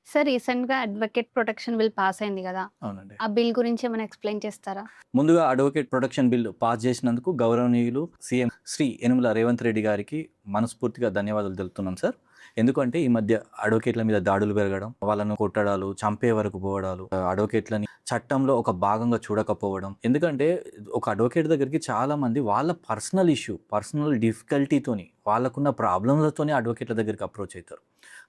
Sir రీసెంట్‌గా advocate protection bill pass అయింది గదా! అవునండి. ఆ బిల్ గురించి ఏమైనా ఎక్స్‌ప్లెయిన్ చేస్తారా? ముందుగా అడ్వకేట్ ప్రొటెక్షన్ బిల్ పాస్ చేసినందుకు గౌరవనీయులు సీఎం శ్రీ యనుమల రేవంత్ రెడ్డి గారికి మనస్ఫూర్తిగా ధన్యవాదాలు తెలుపుతున్నాను సార్. ఎందుకంటే ఈ మధ్య అడ్వకేట్ల మీద దాడులు పెరగడం, వాళ్ళను కొట్టడాలు, చంపే వరకు పోవడాలు, అడ్వకేట్లని చట్టంలో ఒక భాగంగా చూడకపోవడం. ఎందుకంటే ఒక అడ్వకేట్ దగ్గరికి చాలామంది వాళ్ళ పర్సనల్ డిఫికల్టీతోని, వాళ్ళకున్న ప్రాబ్లమ్‌లతోని అడ్వకేట్ల దగ్గరికి అప్రోచ్ అయితారు.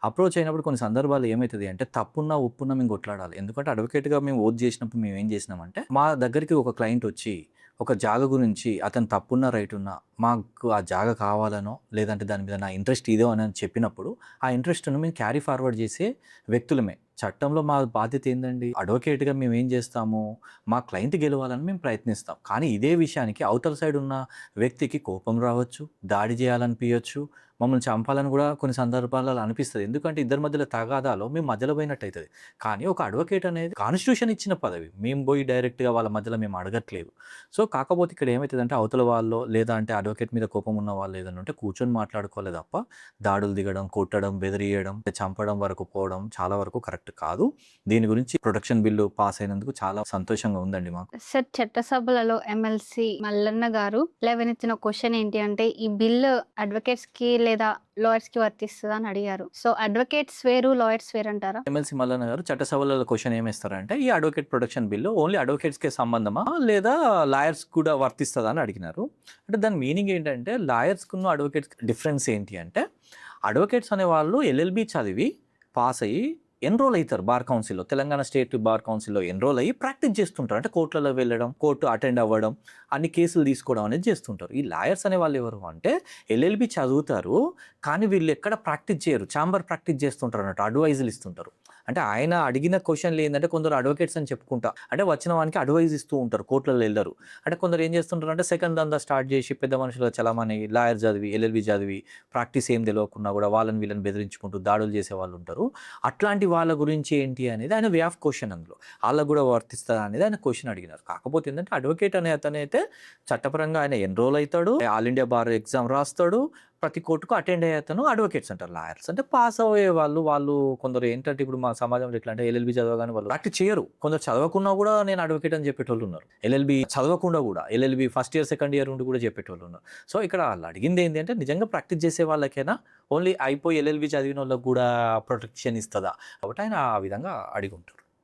అప్రోచ్ అయినప్పుడు కొన్ని సందర్భాల్లో ఏమైతది అంటే తప్పున్నా, ఒప్పున్నా మేము కొట్లాడాలి. ఎందుకంటే అడ్వకేట్‌గా మేము ఓత్ చేసినప్పుడు మేము ఏం చేసినామంటే, మా దగ్గరికి ఒక క్లయింట్ వచ్చి ఒక జాగ గురించి అతను తప్పున్నా, రైట్ ఉన్నా మాకు ఆ జాగ కావాలనో, లేదంటే దాని మీద నా ఇంట్రెస్ట్ ఇదో అని చెప్పినప్పుడు, ఆ ఇంట్రెస్ట్‌ను మేము క్యారీ ఫార్వర్డ్ చేసే వ్యక్తులమే. చట్టంలో మా బాధ్యత ఏందండి? అడ్వకేట్‌గా మేము ఏం చేస్తాము? మా క్లయింట్ గెలవాలని మేము ప్రయత్నిస్తాం. కానీ ఇదే విషయానికి అవతల సైడ్ ఉన్న వ్యక్తికి కోపం రావచ్చు, దాడి చేయాలనిపియొచ్చు, మమ్మల్ని చంపాలని కూడా కొన్ని సందర్భాలలో అనిపిస్తది. ఎందుకంటే ఇద్దరి మధ్యలో తగాదాలో మేము మధ్యలో పోయినట్టయితది. కానీ ఒక అడ్వకేట్ అనేది కాన్స్టిట్యూషన్ ఇచ్చిన పదవి. మేము పోయి డైరెక్ట్‌గా వాళ్ళ మధ్యలో మేము అడగట్లేదు. సో, కాకపోతే ఇక్కడ ఏమైతదంటే అవతల వాళ్ళో లేదా అంటే అడ్వకేట్ మీద కోపం ఉన్న వాళ్ళు ఏదైనా ఉంటే కూర్చొని మాట్లాడుకోవాలే తప్ప దాడులు దిగడం, కొట్టడం, బెదిరియడం, చంపడం వరకు పోవడం చాలా వరకు కరెక్ట్ కాదు. దీని గురించి ప్రొటెక్షన్ బిల్లు పాస్ అయినందుకు చాలా సంతోషంగా ఉందండి మాకు. సార్ చట్టసభలలో ఎమ్మెల్సీ మల్లన్న గారు లేవనెత్తిన క్వెషన్ ఏంటి అంటే, ఈ బిల్లు అడ్వకేట్స్‌కి లేదా లాయర్స్‌కి వర్తిస్తదా అని అడిగారు. సో, అడ్వకేట్స్ వేరు, lawyers వేరంటారా? MLC Mallanna garu చట్టసభలలో question ఏమేస్తారంటే, ఈ అడ్వకేట్ ప్రొటెక్షన్ బిల్లు ఓన్లీ అడ్వకేట్స్‌కే సంబంధమా? లేదా లాయర్స్‌కి కూడా వర్తిస్తదా అని అడిగినారు. అంటే దాని మీనింగ్ ఏంటంటే, లాయర్స్‌కును అడ్వకేట్స్‌కి డిఫరెన్స్ ఏంటి అంటే, అడ్వకేట్స్ అనేవాళ్ళు ఎల్ఎల్‌బీ చదివి పాస్ అయ్యి ఎన్రోల్ అయితారు బార్ కౌన్సిల్‌లో. తెలంగాణ స్టేట్ బార్ కౌన్సిల్‌లో ఎన్రోల్ అయ్యి ప్రాక్టీస్ చేస్తుంటారు. అంటే కోర్ట్‌లలో వెళ్ళడం, కోర్టు అటెండ్ అవ్వడం, అన్ని కేసులు తీసుకోవడం అనేది చేస్తుంటారు. ఈ లాయర్స్ అనేవాళ్ళు ఎవరు అంటే ఎల్ఎల్‌బీ చదువుతారు. కానీ వీళ్ళు ఎక్కడ ప్రాక్టీస్ చేయరు. ఛాంబర్ ప్రాక్టీస్ చేస్తుంటారు అన్నట్టు. అడ్వైజులు ఇస్తుంటారు. అంటే ఆయన అడిగిన క్వెషన్‌లు ఏందంటే కొందరు అడ్వకేట్స్ అని చెప్పుకుంటా. అంటే వచ్చిన వానికి అడ్వైజ్ ఇస్తూ ఉంటారు. కోర్ట్‌లలో ఎళ్లరు. అంటే కొందరు ఏం చేస్తుంటారంటే సెకండ్ దందా స్టార్ట్ చేసి పెద్ద మనుషులుగా చలామణి లాయర్ చదివి, ఎల్ఎల్‌బీ చదివి ప్రాక్టీస్ ఏం తెలవకున్నా కూడా వాళ్ళని వీళ్ళని బెదిరించుకుంటూ దాడులు చేసేవాళ్ళు ఉంటారు. అట్లాంటి వాళ్ళ గురించి ఏంటి అనేది ఆయన వే ఆఫ్ క్వెషన్ అందులో. ఆళ్ళకి గూడా వర్తిస్తదా అనేది ఆయన క్వెషన్ అడిగినారు. కాకపోతే ఏందంటే అడ్వకేట్ అనే అతనైతే చట్టపరంగా ఆయన ఎన్రోల్ అయితాడు. ఆల్ ఇండియా బార్ ఎగ్జామ్ రాస్తాడు. ప్రతి కోర్టుకు అటెండ్ అయ్యే అతను అడ్వకేట్స్ అంటారు. లాయర్స్ అంటే పాస్ అయ్యే వాళ్ళు కొందరు ఏంటంటే ఇప్పుడు మా సమాజంలో ఎట్లా అంటే ఎల్ఎల్‌బీ చదవగానే వాళ్ళు ప్రాక్టీస్ చేయరు. కొందరు చదవకున్నా గూడా నేను అడ్వకేట్ అని చెప్పేటోళ్ళు ఉన్నారు. ఎల్ఎల్‌బీ చదవకుండా గూడా LLB first year, second year ఉండి కూడా చెప్పేటోళ్ళు ఉన్నారు. సో, ఇక్కడ ఆళ్ళు అడిగింది ఏంది అంటే నిజంగా ప్రాక్టీస్ చేసే వాళ్ళకేనా? ఓన్లీ అయిపోయి ఎల్ఎల్‌బీ చదివినోళ్ళకి గూడా ప్రొటెక్షన్ ఇస్తదా? కాబట్టి ఆయన ఆ విధంగా అడిగుంటారు.